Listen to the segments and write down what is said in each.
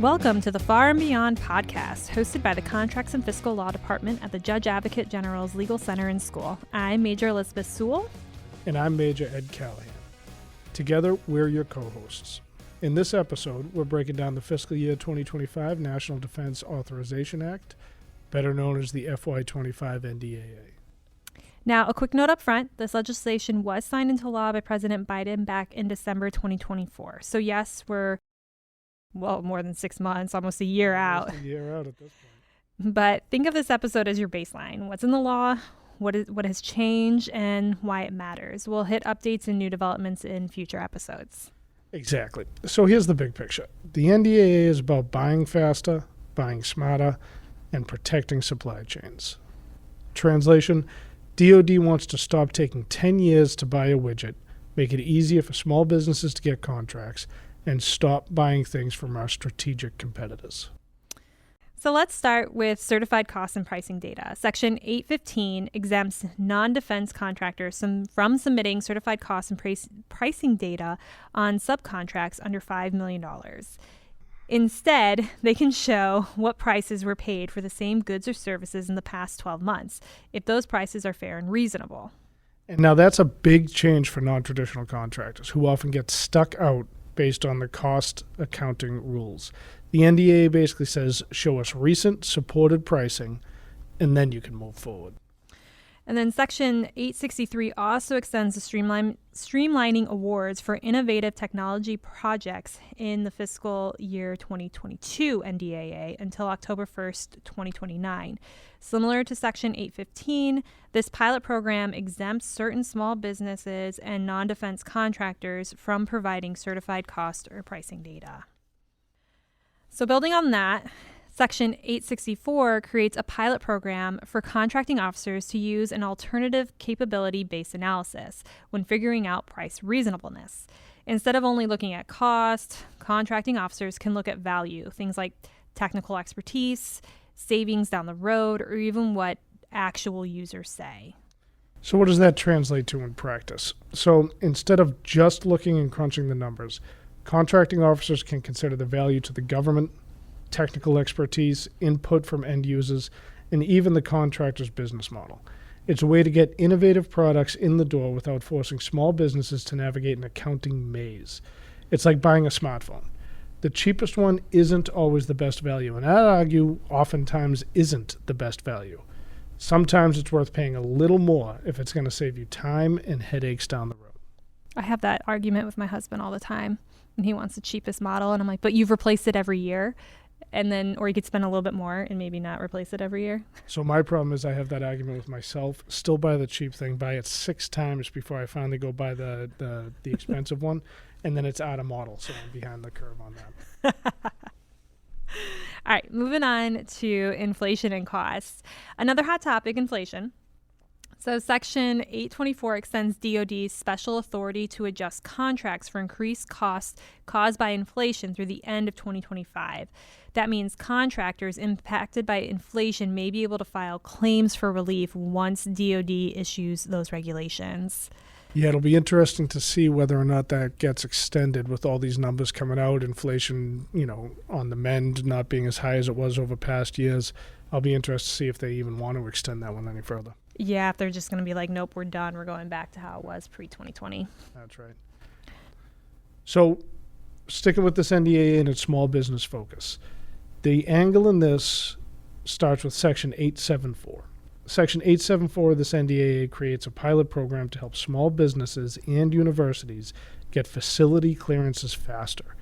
Welcome to the Far and Beyond podcast, hosted by the Contracts and Fiscal Law Department at the Judge Advocate General's Legal Center and School. I'm Major Elizabeth Sewell. And I'm Major Ed Callahan. Together, we're your co-hosts. In this episode, we're breaking down the Fiscal Year 2025 National Defense Authorization Act, better known as the FY2025 NDAA. Now, a quick note up front, this legislation was signed into law by President Biden back in December 2024. So yes, we're more than 6 months, almost a year out. A year out at this point. But think of this episode as your baseline. What's in the law, what has changed, and why it matters. We'll hit updates and new developments in future episodes. Exactly. So here's the big picture. The NDAA is about buying faster, buying smarter, and protecting supply chains. Translation, DoD wants to stop taking 10 years to buy a widget, make it easier for small businesses to get contracts, and stop buying things from our strategic competitors. So let's start with certified cost and pricing data. Section 815 exempts non-defense contractors from submitting certified cost and pricing data on subcontracts under $5 million. Instead, they can show what prices were paid for the same goods or services in the past 12 months, if those prices are fair and reasonable. And now that's a big change for non-traditional contractors who often get stuck out based on the cost accounting rules. The NDAA basically says, show us recent supported pricing, and then you can move forward. And then Section 863 also extends the streamlining awards for innovative technology projects in the Fiscal Year 2022 NDAA until October 1st, 2029. Similar to Section 815, this pilot program exempts certain small businesses and non-defense contractors from providing certified cost or pricing data. So building on that, Section 864 creates a pilot program for contracting officers to use an alternative capability-based analysis when figuring out price reasonableness. Instead of only looking at cost, contracting officers can look at value, things like technical expertise, savings down the road, or even what actual users say. So what does that translate to in practice? So instead of just looking and crunching the numbers, contracting officers can consider the value to the government, technical expertise, input from end users, and even the contractor's business model. It's a way to get innovative products in the door without forcing small businesses to navigate an accounting maze. It's like buying a smartphone. The cheapest one isn't always the best value, and I'd argue oftentimes isn't the best value. Sometimes it's worth paying a little more if it's going to save you time and headaches down the road. I have that argument with my husband all the time, and he wants the cheapest model, and I'm like, but you've replaced it every year. And then, or you could spend a little bit more and maybe not replace it every year. So my problem is I have that argument with myself. Still buy the cheap thing, buy it 6 times before I finally go buy the expensive one, and then it's out of model, so I'm behind the curve on that. All right, moving on to inflation and costs. Another hot topic, inflation. So Section 824 extends DoD's special authority to adjust contracts for increased costs caused by inflation through the end of 2025. That means contractors impacted by inflation may be able to file claims for relief once DoD issues those regulations. Yeah, it'll be interesting to see whether or not that gets extended with all these numbers coming out, inflation, on the mend, not being as high as it was over past years. I'll be interested to see if they even want to extend that one any further. Yeah, if they're just going to be like, nope, we're done. We're going back to how it was pre-2020. That's right. So sticking with this NDAA and its small business focus, the angle in this starts with Section 874. Section 874 of this NDAA creates a pilot program to help small businesses and universities get facility clearances faster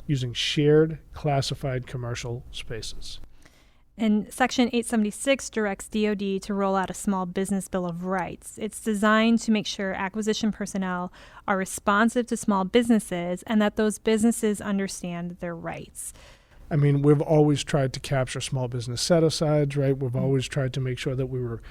using shared classified commercial spaces. And Section 876 directs DoD to roll out a small business bill of rights. It's designed to make sure acquisition personnel are responsive to small businesses and that those businesses understand their rights. I mean, we've always tried to capture small business set-asides, right? We've always tried to make sure that we were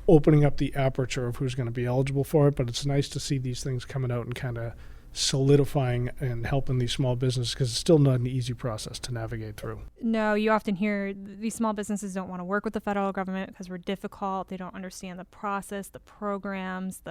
opening up the aperture of who's going to be eligible for it, but it's nice to see these things coming out and kind of solidifying and helping these small businesses, because it's still not an easy process to navigate through. No, you often hear these small businesses don't want to work with the federal government because we're difficult. They don't understand the process, the programs,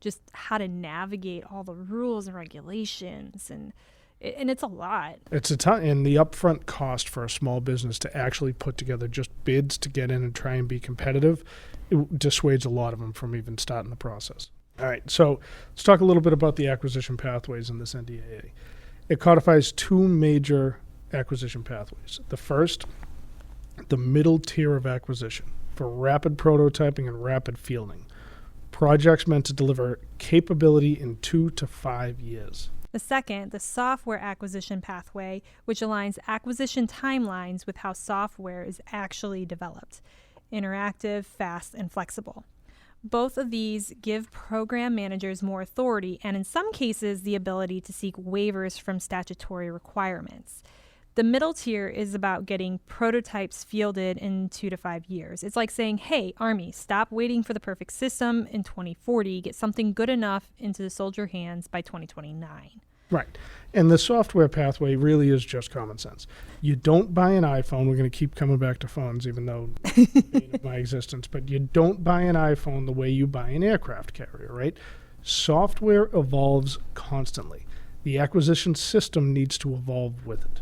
just how to navigate all the rules and regulations. And And it's a lot. It's a ton, and the upfront cost for a small business to actually put together just bids to get in and try and be competitive, it dissuades a lot of them from even starting the process. All right, so let's talk a little bit about the acquisition pathways in this NDAA. It codifies two major acquisition pathways. The first, the middle tier of acquisition for rapid prototyping and rapid fielding. Projects meant to deliver capability in 2 to 5 years. The second, the software acquisition pathway, which aligns acquisition timelines with how software is actually developed. Interactive, fast, and flexible. Both of these give program managers more authority and in some cases the ability to seek waivers from statutory requirements. The middle tier is about getting prototypes fielded in 2 to 5 years. It's like saying, hey, Army, stop waiting for the perfect system in 2040. Get something good enough into the soldier hands by 2029. Right. And the software pathway really is just common sense. You don't buy an iPhone. We're going to keep coming back to phones, even though of my existence. But you don't buy an iPhone the way you buy an aircraft carrier, right? Software evolves constantly. The acquisition system needs to evolve with it.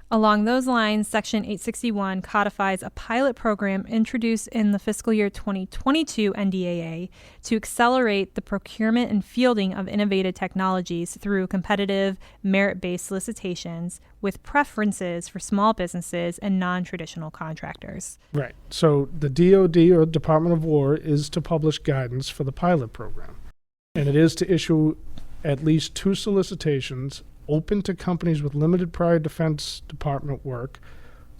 Along those lines, Section 861 codifies a pilot program introduced in the Fiscal Year 2022 NDAA to accelerate the procurement and fielding of innovative technologies through competitive, merit-based solicitations with preferences for small businesses and non-traditional contractors. Right. So the DoD, or Department of War, is to publish guidance for the pilot program. And it is to issue at least 2 solicitations open to companies with limited prior Defense Department work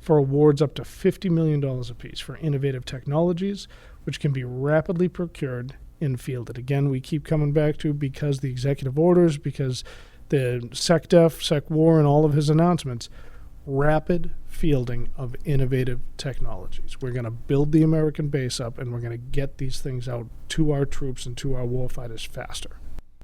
for awards up to $50 million apiece for innovative technologies, which can be rapidly procured and fielded. Again, we keep coming back to because the executive orders, because the SecDef, SecWar, and all of his announcements, rapid fielding of innovative technologies. We're going to build the American base up, and we're going to get these things out to our troops and to our warfighters faster.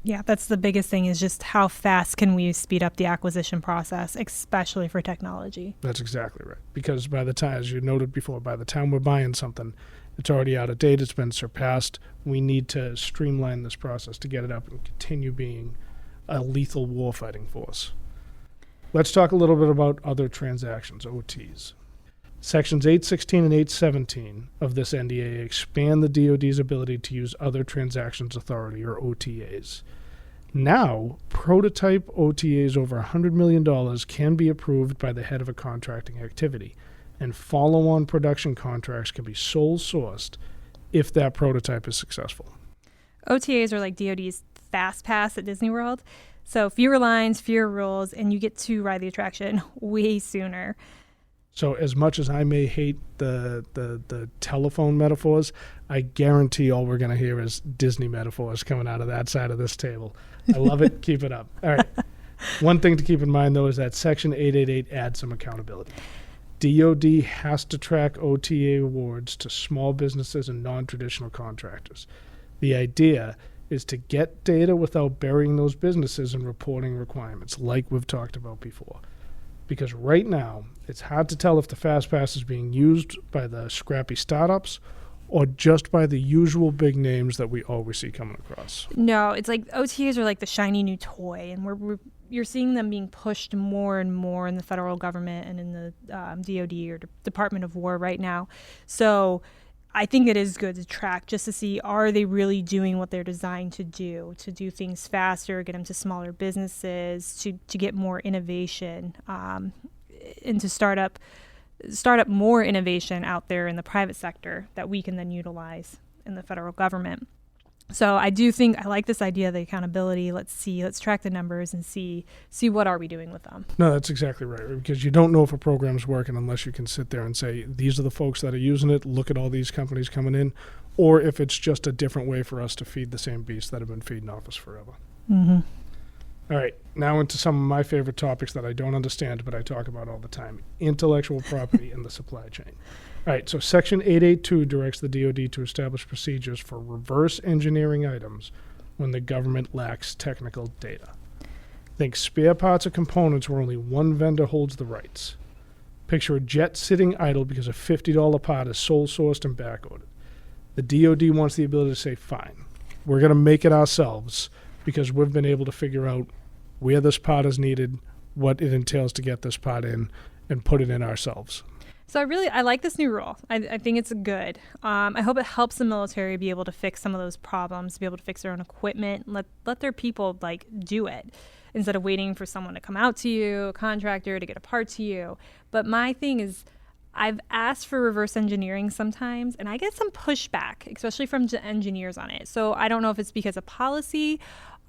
Yeah, that's the biggest thing is just how fast can we speed up the acquisition process, especially for technology. That's exactly right. Because by the time, as you noted before, by the time we're buying something, it's already out of date, it's been surpassed. We need to streamline this process to get it up and continue being a lethal warfighting force. Let's talk a little bit about other transactions, OTs. Sections 816 and 817 of this NDAA expand the DoD's ability to use other transactions authority, or OTAs. Now, prototype OTAs over $100 million can be approved by the head of a contracting activity, and follow-on production contracts can be sole sourced if that prototype is successful. OTAs are like DoD's Fast Pass at Disney World. So fewer lines, fewer rules, and you get to ride the attraction way sooner. So as much as I may hate the telephone metaphors, I guarantee all we're going to hear is Disney metaphors coming out of that side of this table. I love it. Keep it up. All right. One thing to keep in mind, though, is that Section 888 adds some accountability. DoD has to track OTA awards to small businesses and non-traditional contractors. The idea is to get data without burying those businesses in reporting requirements, like we've talked about before. Because right now, it's hard to tell if the FastPass is being used by the scrappy startups or just by the usual big names that we always see coming across. No, it's like OTAs are like the shiny new toy, and you're seeing them being pushed more and more in the federal government and in the DoD or Department of War right now. So I think it is good to track just to see, are they really doing what they're designed to do things faster, get them to smaller businesses, to get more innovation, and to start up more innovation out there in the private sector that we can then utilize in the federal government. So I do think I like this idea of the accountability. Let's track the numbers and see what are we doing with them. No, that's exactly right, because you don't know if a program's working unless you can sit there and say, these are the folks that are using it, look at all these companies coming in, or if it's just a different way for us to feed the same beasts that have been feeding off us forever. Mm-hmm. All right, now into some of my favorite topics that I don't understand, but I talk about all the time: intellectual property and the supply chain. All right, so Section 882 directs the DoD to establish procedures for reverse engineering items when the government lacks technical data. Think spare parts or components where only one vendor holds the rights. Picture a jet sitting idle because a $50 part is sole sourced and backordered. The DoD wants the ability to say, fine, we're going to make it ourselves because we've been able to figure out where this part is needed, what it entails to get this pot in and put it in ourselves. So I like this new rule. I think it's good. I hope it helps the military be able to fix some of those problems, be able to fix their own equipment, let their people do it instead of waiting for someone to come out to you, a contractor to get a part to you. But my thing is, I've asked for reverse engineering sometimes, and I get some pushback, especially from engineers on it. So I don't know if it's because of policy,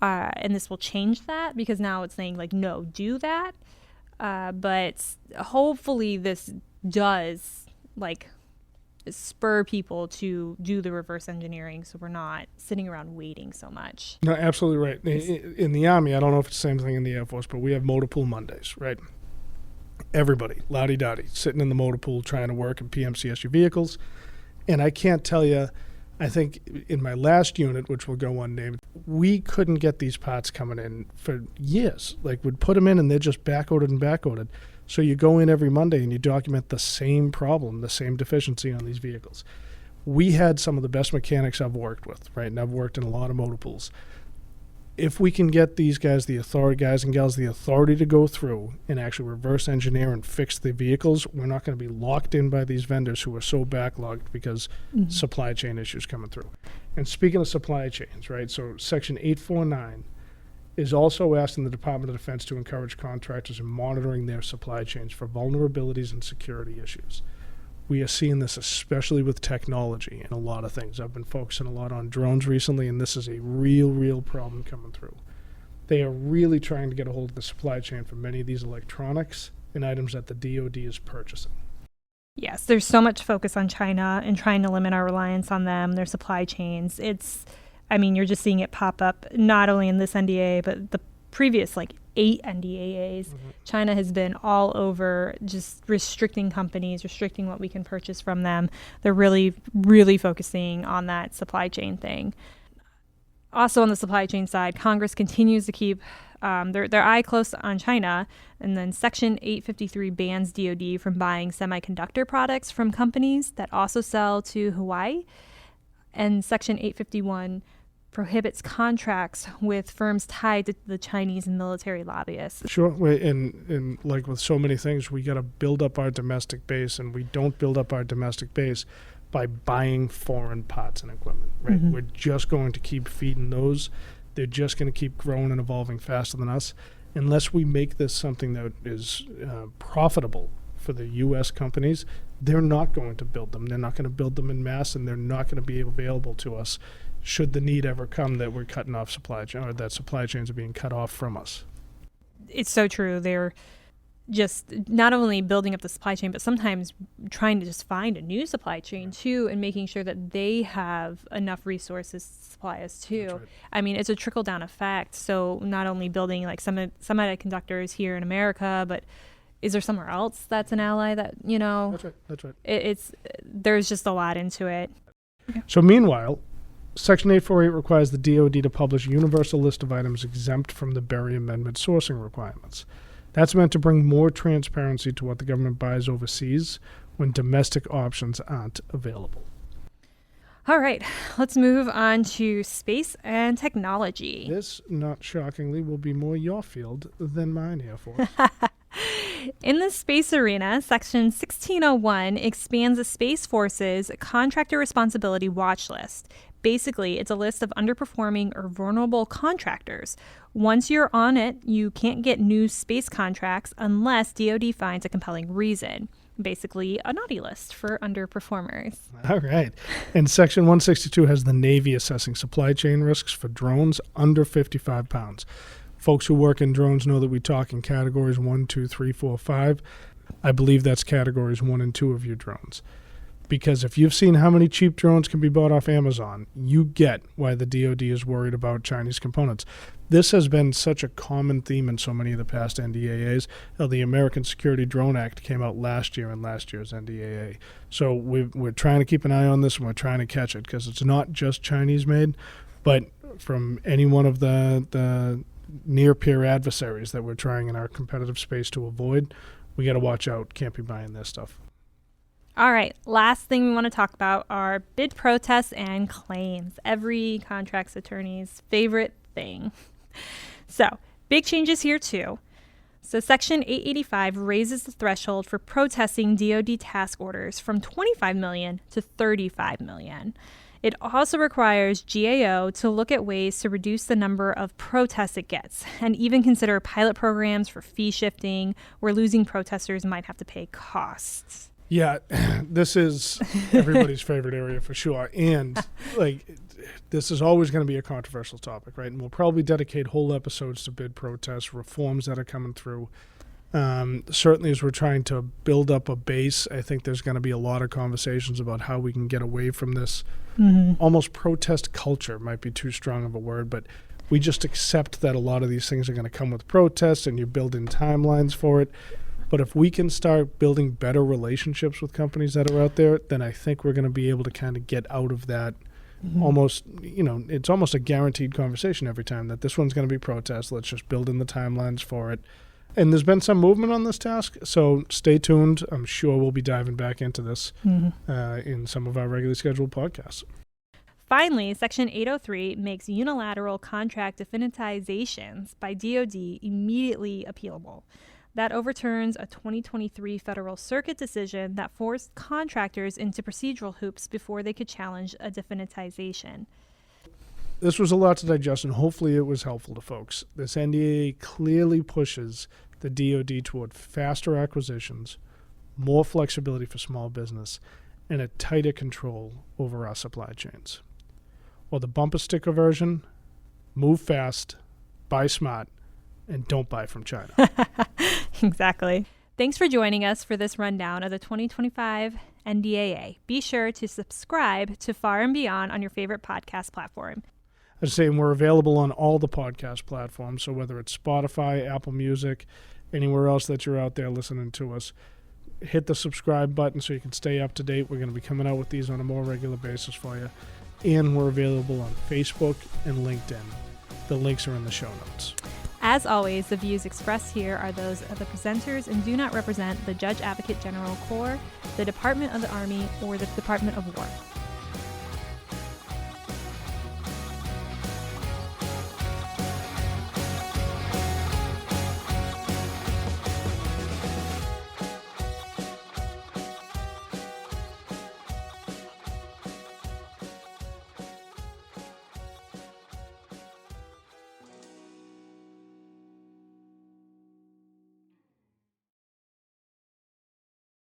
and this will change that because now it's saying no, do that. But hopefully this does spur people to do the reverse engineering so we're not sitting around waiting so much. No, absolutely right. In the Army, I don't know if it's the same thing in the Air Force, but we have motor pool Mondays, right? Everybody, lottie-dottie, sitting in the motor pool trying to work in PMCSU vehicles. And I can't tell you, I think in my last unit, which will go unnamed, we couldn't get these parts coming in for years. We'd put them in and they're just back-ordered. So you go in every Monday and you document the same problem, the same deficiency on these vehicles. We had some of the best mechanics I've worked with, right? And I've worked in a lot of motor pools. If we can get these guys, guys and gals, the authority to go through and actually reverse engineer and fix the vehicles, we're not going to be locked in by these vendors who are so backlogged because supply chain issues coming through. And speaking of supply chains, right? So Section 849 is also asking the Department of Defense to encourage contractors in monitoring their supply chains for vulnerabilities and security issues. We are seeing this especially with technology and a lot of things. I've been focusing a lot on drones recently, and this is a real problem coming through. They are really trying to get a hold of the supply chain for many of these electronics and items that the DoD is purchasing. Yes, there's so much focus on China and trying to limit our reliance on them, their supply chains. You're just seeing it pop up not only in this NDAA, but the previous 8 NDAAs. China has been all over just restricting companies, restricting what we can purchase from them. They're really focusing on that supply chain thing. Also on the supply chain side, Congress continues to keep their eye close on China. And then Section 853 bans DoD from buying semiconductor products from companies that also sell to Hawaii. And Section 851 prohibits contracts with firms tied to the Chinese military lobbyists. Sure, and with so many things, we got to build up our domestic base, and we don't build up our domestic base by buying foreign parts and equipment, right? We're just going to keep feeding those. They're just going to keep growing and evolving faster than us. Unless we make this something that is profitable for the U.S. companies, they're not going to build them. They're not going to build them in mass, and they're not going to be available to us should the need ever come that we're cutting off supply chain, or that supply chains are being cut off from us. It's so true. They're just not only building up the supply chain, but sometimes trying to just find a new supply chain too, and making sure that they have enough resources to supply us too. Right. It's a trickle-down effect. So not only building semiconductors here in America, but is there somewhere else that's an ally that, That's right. There's just a lot into it. Okay. So meanwhile, Section 848 requires the DoD to publish a universal list of items exempt from the Berry Amendment sourcing requirements. That's meant to bring more transparency to what the government buys overseas when domestic options aren't available. All right, let's move on to space and technology. This, not shockingly, will be more your field than mine, Air Force. In the space arena, Section 1601 expands the Space Force's Contractor Responsibility Watch List. Basically, it's a list of underperforming or vulnerable contractors. Once you're on it, you can't get new space contracts unless DoD finds a compelling reason. Basically, a naughty list for underperformers. All right. And Section 162 has the Navy assessing supply chain risks for drones under 55 pounds. Folks who work in drones know that we talk in categories 1, 2, 3, 4, 5. I believe that's categories 1 and 2 of your drones. Because if you've seen how many cheap drones can be bought off Amazon, you get why the DoD is worried about Chinese components. This has been such a common theme in so many of the past NDAAs. The American Security Drone Act came out last year in last year's NDAA. So we're trying to keep an eye on this, and we're trying to catch it, because it's not just Chinese made, but from any one of the near-peer adversaries that we're trying in our competitive space to avoid, we got to watch out. Can't be buying this stuff. All right, last thing we want to talk about are bid protests and claims. Every contracts attorney's favorite thing. So, big changes here too. So Section 885 raises the threshold for protesting DoD task orders from $25 million to $35 million. It also requires GAO to look at ways to reduce the number of protests it gets and even consider pilot programs for fee shifting where losing protesters might have to pay costs. Yeah, this is everybody's favorite area for sure. And this is always going to be a controversial topic, right? And we'll probably dedicate whole episodes to bid protests, reforms that are coming through. Certainly as we're trying to build up a base, I think there's going to be a lot of conversations about how we can get away from this almost protest culture, might be too strong of a word, but we just accept that a lot of these things are going to come with protests and you build in timelines for it. But if we can start building better relationships with companies that are out there, then I think we're going to be able to kind of get out of that almost, it's almost a guaranteed conversation every time that this one's going to be protest. Let's just build in the timelines for it. And there's been some movement on this task, so stay tuned. I'm sure we'll be diving back into this in some of our regularly scheduled podcasts. Finally, Section 803 makes unilateral contract definitizations by DoD immediately appealable. That overturns a 2023 Federal Circuit decision that forced contractors into procedural hoops before they could challenge a definitization. This was a lot to digest, and hopefully it was helpful to folks. This NDAA clearly pushes the DoD toward faster acquisitions, more flexibility for small business, and a tighter control over our supply chains. While the bumper sticker version, move fast, buy smart, and don't buy from China. Exactly. Thanks for joining us for this rundown of the 2025 NDAA. Be sure to subscribe to Far and Beyond on your favorite podcast platform. I was saying we're available on all the podcast platforms, so whether it's Spotify, Apple Music, anywhere else that you're out there listening to us, hit the subscribe button so you can stay up to date. We're going to be coming out with these on a more regular basis for you. And we're available on Facebook and LinkedIn. The links are in the show notes. As always, the views expressed here are those of the presenters and do not represent the Judge Advocate General Corps, the Department of the Army, or the Department of War.